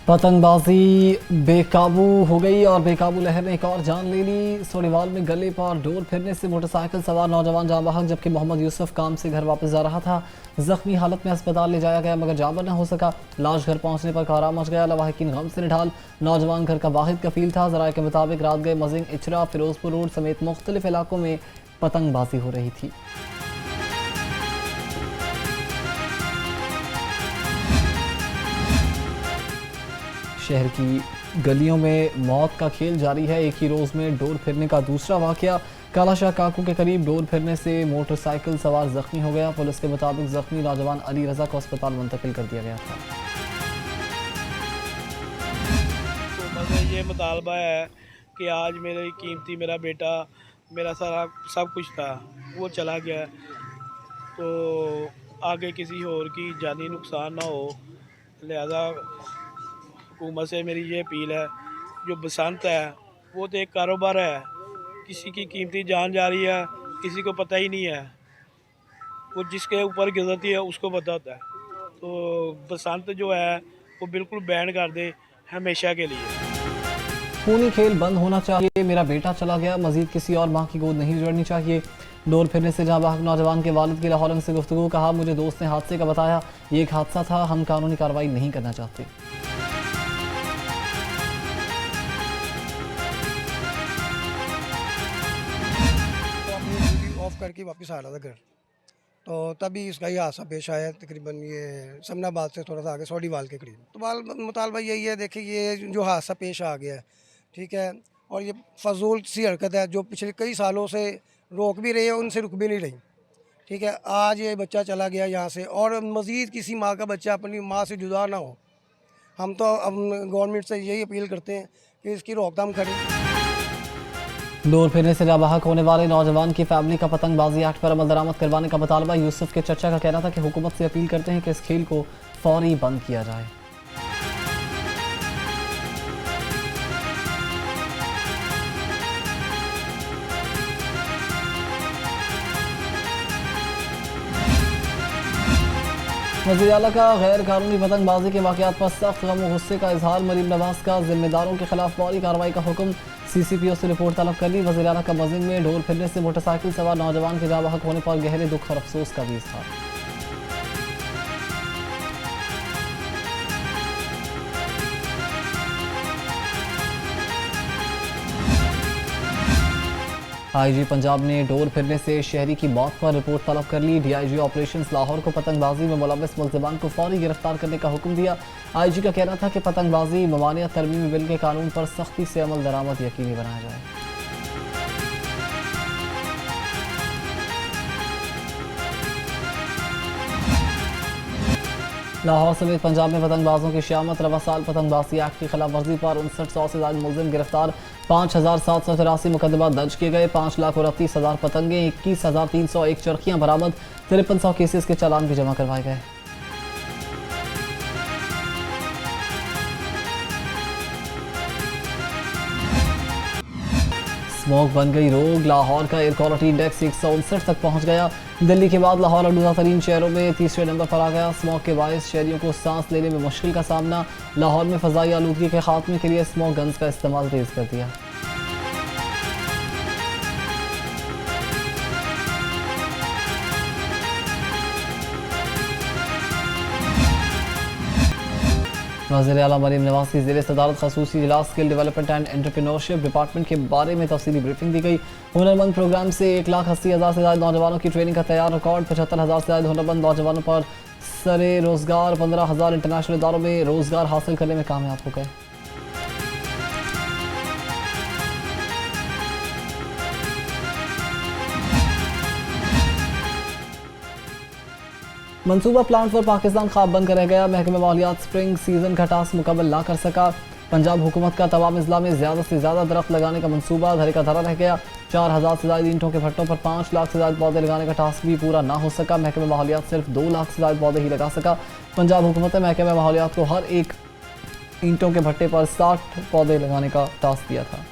पतंगबाजी बेकाबू हो गई और बेकाबू लहर ने एक और जान ले ली। सोनीवाल में गले पर डोर फिरने से मोटरसाइकिल सवार नौजवान जाँ बहक, जबकि मोहम्मद यूसुफ काम से घर वापस जा रहा था। जख्मी हालत में अस्पताल ले जाया गया मगर जान न हो सका। लाश घर पहुंचने पर कोहराम मच गया। लवाहिकीन गम से निढाल। नौजवान घर का वाहिद कफील था। जराये के मुताबिक रात गए मजिंग, इचरा, फिरोजपुर रोड समेत मुख्तलिफ इलाकों में पतंगबाजी हो रही थी। शहर की गलियों में मौत का खेल जारी है। एक ही रोज में डोर फिरने का दूसरा वाकया। कालाशाह काकू के करीब डोर फिरने से मोटरसाइकिल सवार जख्मी हो गया। पुलिस के मुताबिक जख्मी नौजवान अली रजा को अस्पताल मुंतकिल कर दिया गया था। तो मुझे ये मुतालबा है कि आज मेरी कीमती मेरा बेटा, मेरा सारा सब कुछ था, वो चला गया, तो आगे किसी और की जानी नुकसान ना हो, लिहाजा हुकूमत से मेरी ये अपील है। जो बसंत है वो तो एक कारोबार है, किसी की कीमती जान जा रही है, किसी को पता ही नहीं है, वो जिसके ऊपर गुजरती है उसको पता होता है। तो बसंत जो है वो बिल्कुल बैन कर दे हमेशा के लिए। खूनी खेल बंद होना चाहिए। मेरा बेटा चला गया, मजीद किसी और माँ की गोद नहीं जड़नी चाहिए। डोर फिरने से जाँ बहक नौजवान के वालिद की लाहौर से गुफ्तगू। कहा, मुझे दोस्त ने हादसे का बताया, ये एक हादसा था, हम कानूनी कार्रवाई नहीं करना चाहते। ऑफ करके वापस आ रहा था घर, तो तभी इसका ये हादसा पेश आया। तकरीबन ये समनाबाद से थोड़ा सा आगे सोडीवाल के करीब। तो मुतालबा यही है, देखिए ये जो हादसा पेश आ गया है, ठीक है, और ये फजूल सी हरकत है जो पिछले कई सालों से रोक भी रही है, उनसे रुक भी नहीं रही, ठीक है। आज ये बच्चा चला गया यहाँ से और मज़ीद किसी माँ का बच्चा अपनी माँ से जुदा ना हो। हम तो गवर्नमेंट से यही अपील करते हैं कि इसकी रोकथाम करें। डोर फिरने से लाबहक होने वाले नौजवान की फैमिली का पतंगबाजी एक्ट पर अमल दरामद करवाने का मुतालबा। यूसुफ के चचा का कहना था कि हुकूमत से अपील करते हैं कि इस खेल को फौरी बंद किया जाए। वज़ीर आला का गैर कानूनी पतंगबाजी के वाक़यात पर सख्त गम और गुस्से का इजहार। मरीम नवाज का जिम्मेदारों के खिलाफ फौरी कार्रवाई का हुक्म। CCPO से रिपोर्ट तलब कर ली। वज़ीर आला का मज़ीन में डोर फिरने से मोटरसाइकिल सवार नौजवान के जाँ बहक होने पर गहरे दुख और अफसोस का भी इजहार। IG पंजाब ने डोर फिरने से शहरी की मौत पर रिपोर्ट तलब कर ली। DIG ऑपरेशंस लाहौर को पतंगबाजी में मुलव्वस मुल्ज़िमान को फौरी गिरफ्तार करने का हुक्म दिया। IG का कहना था कि पतंगबाजी ममानियत तरमीमी बिल के कानून पर सख्ती से अमल दरामद यकीनी बनाया जाए। लाहौर समेत पंजाब में पतंगबाजों की शामत। रवा साल पतंगबाजी एक्ट की खिलाफ वर्जी पर 5900 से ज्यादा मुलजिम गिरफ्तार। 5783 मुकदमा दर्ज किए गए। 5,29,000 पतंगे, 21,301 चरखियां बरामद। 5300 केसेस के चालान भी जमा करवाए गए। स्मोक बन गई रोग। लाहौर का एयर क्वालिटी इंडेक्स 159 तक पहुंच गया। दिल्ली के बाद लाहौर आलूदा तरीन शहरों में तीसरे नंबर पर आ गया। स्मोक के बायस शहरियों को सांस लेने में मुश्किल का सामना। लाहौर में फ़ज़ाई आलूदगी के खात्मे के लिए स्मोक गन्स का इस्तेमाल तेज़ कर दिया। वज़ीर आला मरीम नवाज की ज़ेर सदारत ख़ुसूसी इजलास skill development and entrepreneurship department के बारे में तफसीली ब्रीफिंग दी गई। हुनरमंद प्रोग्राम से 1,80,000 से ज़्यादा नौजवानों की ट्रेनिंग का तैयार रिकॉर्ड। 75,000 से ज़्यादा हुनरमंद नौजवानों पर सरे रोज़गार। 15,000 इंटरनेशनल इदारों में रोज़गार हासिल करने में कामयाब हो गए। मनसूबा प्लांट पर पाकिस्तान ख्वाब बनकर रह गया। महकमा माहौलियात स्प्रिंग सीजन का टास्क मुकम्मल ना कर सका। पंजाब हुकूमत का तमाम अजला में ज़्यादा से ज़्यादा दरख्त लगाने का मनसूबा धरे का धरा रह गया। 4,000 से ज़्यादा ईंटों के भट्टों पर 5 लाख से ज़्यादा पौधे लगाने का टास्क भी पूरा ना हो सका। महकमा माहौलियात सिर्फ 2 लाख से ज़्यादा पौधे ही लगा सका। पंजाब हुकूमत ने महकमा माहौलियात को हर एक ईंटों के भट्टे पर 60 पौधे लगाने का टास्क दिया था।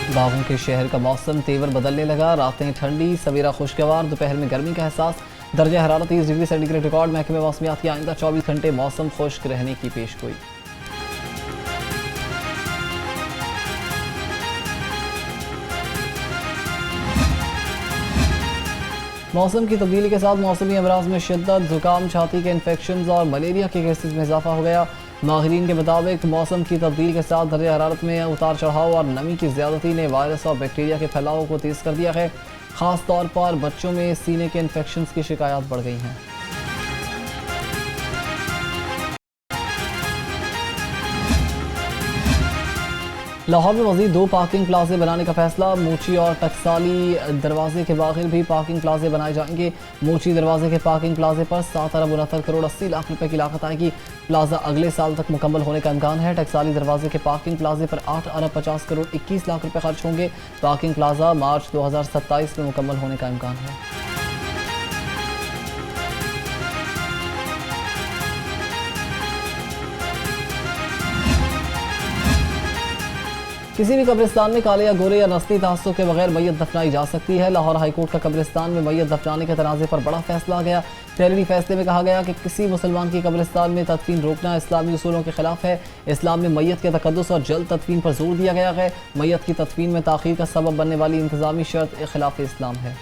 बागों के शहर का मौसम तेवर बदलने लगा। रातें ठंडी, सवेरा खुशगवार, दोपहर में गर्मी का एहसास। दर्जा हरारत 30 डिग्री सेंटीग्रेड रिकॉर्ड। महकमे मौसमियात की आइंदा 24 घंटे मौसम खुश्क रहने की पेशगोई। मौसम की तब्दीली के साथ मौसमी अमराज में शिद्दत, जुकाम, छाती के इन्फेक्शन और मलेरिया के केसेस में इजाफा हो गया। माहिरीन के मुताबिक मौसम की तब्दीली के साथ दर्जा हरारत में उतार चढ़ाव और नमी की ज़्यादती ने वायरस और बैक्टीरिया के फैलाव को तेज़ कर दिया है। ख़ास तौर पर बच्चों में सीने के इन्फेक्शन की शिकायत बढ़ गई हैं। लाहौर में मज़ीद 2 पार्किंग प्लाजे बनाने का फैसला। मूची और टकसाली दरवाजे के बाहर भी पार्किंग प्लाजे बनाए जाएंगे। मूची दरवाजे के पार्किंग प्लाजे पर 7 अरब 69 करोड़ 80 लाख रुपए की लागत आएगी। प्लाजा अगले साल तक मुकम्मल होने का इम्कान है। टकसाली दरवाजे के पार्किंग प्लाजे पर 8 अरब 50 करोड़ 21 लाख रुपए खर्च होंगे। पार्किंग प्लाजा मार्च 2027 में मुकम्मल होने का इम्कान है। किसी भी कब्रिस्तान में काले या गोरे या नस्ली तासुब के बगैर मैयत दफनाई जा सकती है। लाहौर हाईकोर्ट का कब्रिस्तान में मैयत दफनाने के तनाज़े पर बड़ा फैसला आ गया। तहरीरी फैसले में कहा गया कि किसी मुसलमान की कब्रिस्तान में तदफीन रोकना इस्लामी उसूलों के खिलाफ है। इस्लाम में मैयत के तकद्दुस और जल्द तदफीन पर जोर दिया गया है। मैयत की तदफीन में ताख़ीर का सबब बनने वाली इंतजामी शर्त खिलाफ इस्लाम है।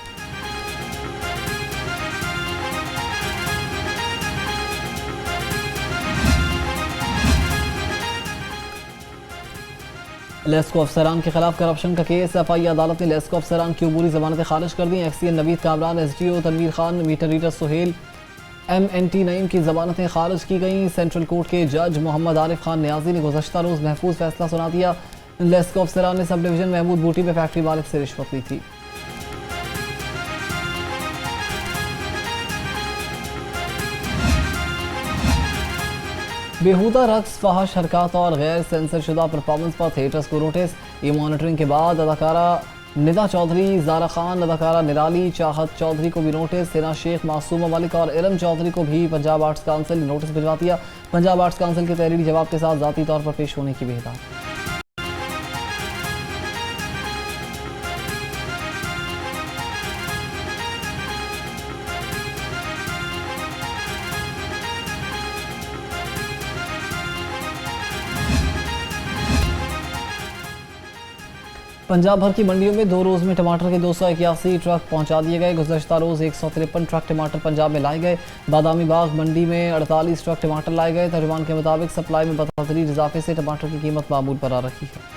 लेस्को अफसरान के खिलाफ करप्शन का केस। एफआई अदालत ने लेस्को अफसरान की अबूरी जमानतें खारिज कर दी। XEN Naveed Kamran, SDO Tanveer Khan, meter reader Suhail, MNT Naeem की जमानतें खारिज की गई। सेंट्रल कोर्ट के जज मोहम्मद आरिफ खान न्याजी ने गुज़श्ता रोज़ महफूज फैसला सुना दिया। लेस्को अफसरान ने सब डिवीजन महमूद बूटी में फैक्ट्री मालिक से रिश्वत ली थी। बेहुदा रक्स, फहश हरकत और गैर सेंसर शुदा परफॉर्मेंस पर थिएटर्स को नोटिस। ई मॉनिटरिंग के बाद अदाकारा निदा चौधरी, जारा खान, अदाकारा निराली, चाहत चौधरी को भी नोटिस। सेना शेख, मासूमा मलिक और इरम चौधरी को भी पंजाब आर्ट्स काउंसिल ने नोटिस भिजवा दिया। पंजाब आर्ट्स काउंसिल के तहरीरी जवाब के साथ ज़ाती तौर पर पेश होने की भी हिदायत। पंजाब भर की मंडियों में 2 रोज़ में टमाटर के 281 ट्रक पहुंचा दिए गए। गुज़श्ता रोज़ 153 ट्रक टमाटर पंजाब में लाए गए। बादामी बाग मंडी में 48 ट्रक टमाटर लाए गए। तर्जुमान के मुताबिक सप्लाई में बतदरीज इजाफे से टमाटर की कीमत मामूल पर आ रही है।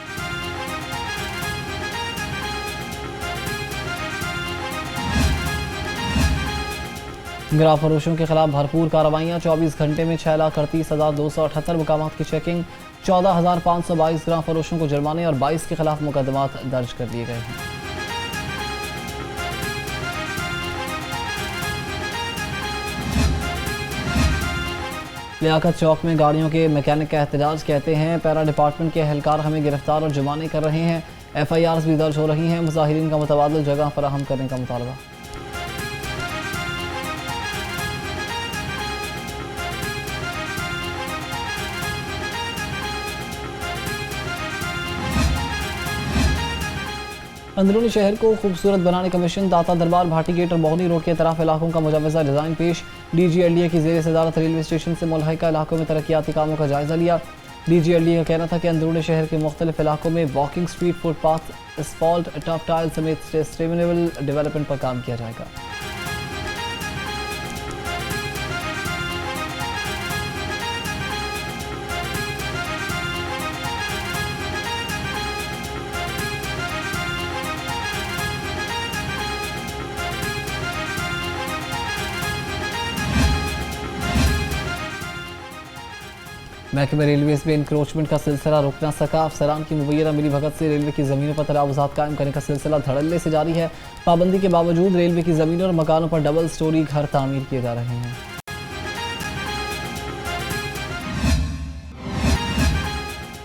गिरा फरोशों के खिलाफ भरपूर कार्रवाइयाँ। 24 घंटे में 6,38,278 मुकामात की चेकिंग। 14,522 ग्राम फरोशों को जुर्माने और 22 के खिलाफ मुकदमात दर्ज कर लिए गए हैं। लियाकत चौक में गाड़ियों के मैकेनिक का एहतजाज। कहते हैं पैरा डिपार्टमेंट के एहलकार हमें गिरफ्तार और जुर्माने कर रहे हैं। FIRs भी दर्ज हो रही हैं। मुजाहिरीन का मुतबादिल जगह फराहम करने का मुतालबा। अंदरूनी शहर को खूबसूरत बनाने का मिशन। दाता दरबार, भाटी गेट और मोहनी रोड के तरफ इलाकों का मुजव्वज़ा डिज़ाइन पेश। DGLDA की ज़ेर सदारत रेलवे स्टेशन से मुल्हिका इलाकों में तरक्याती कामों का जायज़ा लिया। DGLDA का कहना था कि अंदरूनी शहर के मुख्तलिफ इलाकों में walking street, footpath, asphalt, tough tile समेत सस्टेनेबल डेवलपमेंट पर काम किया जाएगा। महकमे रेलवे में इंक्रोचमेंट का सिलसिला रुक न सका। अफसरान की मुबैना मिली भगत से रेलवे की ज़मीनों पर तनावुज़ात कायम करने का सिलसिला धड़ल्ले से जारी है। पाबंदी के बावजूद रेलवे की ज़मीनों और मकानों पर डबल स्टोरी घर तामीर किए जा रहे हैं।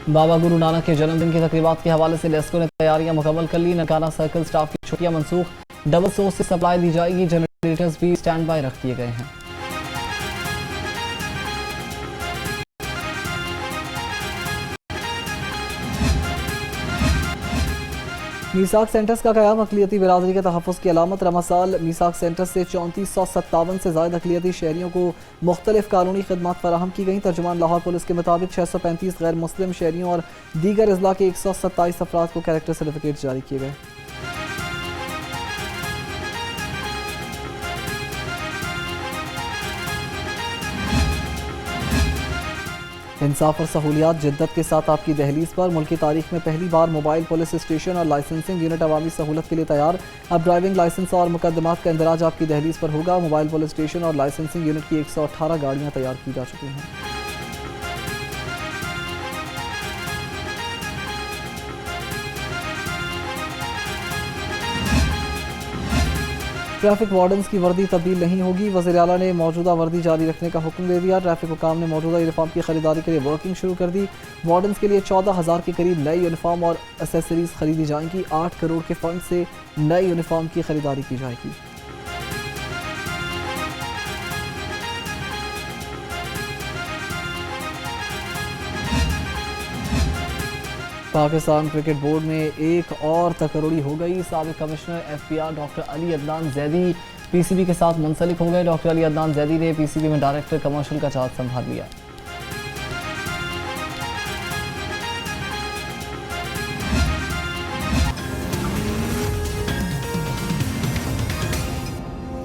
बाबा गुरु नानक के जन्मदिन की तकरीबात के हवाले से लेस्को ने तैयारियां मुकम्मल कर ली। ननकाना सर्कल स्टाफ की छुट्टियां मनसूख। डबल सोर्स से सप्लाई दी जाएगी। जनरेटर्स भी स्टैंड बाय रख दिए गए हैं। मीसाक सेंटर्स का क़याम अक़लियती बिरादरी के तहफ़्फ़ुज़ की अलामत। रमासाल मीसाक सेंटर्स से 3457 से ज़ायद अक़लियती शहरियों को मुख्तलिफ़ कानूनी खदमात फ़राहम की गई। तर्जुमान लाहौर पुलिस के मुताबिक 635 गैर मुस्लिम शहरियों और दीगर अज़ला के 127 अफराद को कैरेक्टर सर्टिफिकेट जारी किए गए। इंसाफ और सहूलियात जिद्दत के साथ आपकी दहलीज पर। मुल्की तारीख में पहली बार मोबाइल पुलिस स्टेशन और लाइसेंसिंग यूनिट अवामी सहूलत के लिए तैयार। अब ड्राइविंग लाइसेंस और मुकदमात का इंदराज आपकी दहलीज पर होगा। मोबाइल पुलिस स्टेशन और लाइसेंसिंग यूनिट की 118 गाड़ियाँ तैयार की जा चुकी हैं। ट्रैफिक वार्डन्स की वर्दी तब्दील नहीं होगी। वज़ीर आला ने मौजूदा वर्दी जारी रखने का हुक्म दे दिया। ट्रैफिक हुकाम ने मौजूदा यूनिफॉर्म की खरीदारी के लिए वर्किंग शुरू कर दी। वार्डन्स के लिए 14,000 के करीब नई यूनिफॉर्म और एसेसरीज खरीदी जाएंगी। 8 करोड़ के फंड से नई यूनिफॉर्म की खरीदारी की जाएगी। पाकिस्तान क्रिकेट बोर्ड में एक और तकरोड़ी हो गई। साबिक commissioner FPR doctor Ali Adnan Zaidi PCB के साथ मुंसलिक हो गए। डॉक्टर अली अदनान जैदी ने PCB में डायरेक्टर कमर्शियल का चार्ज संभाल लिया।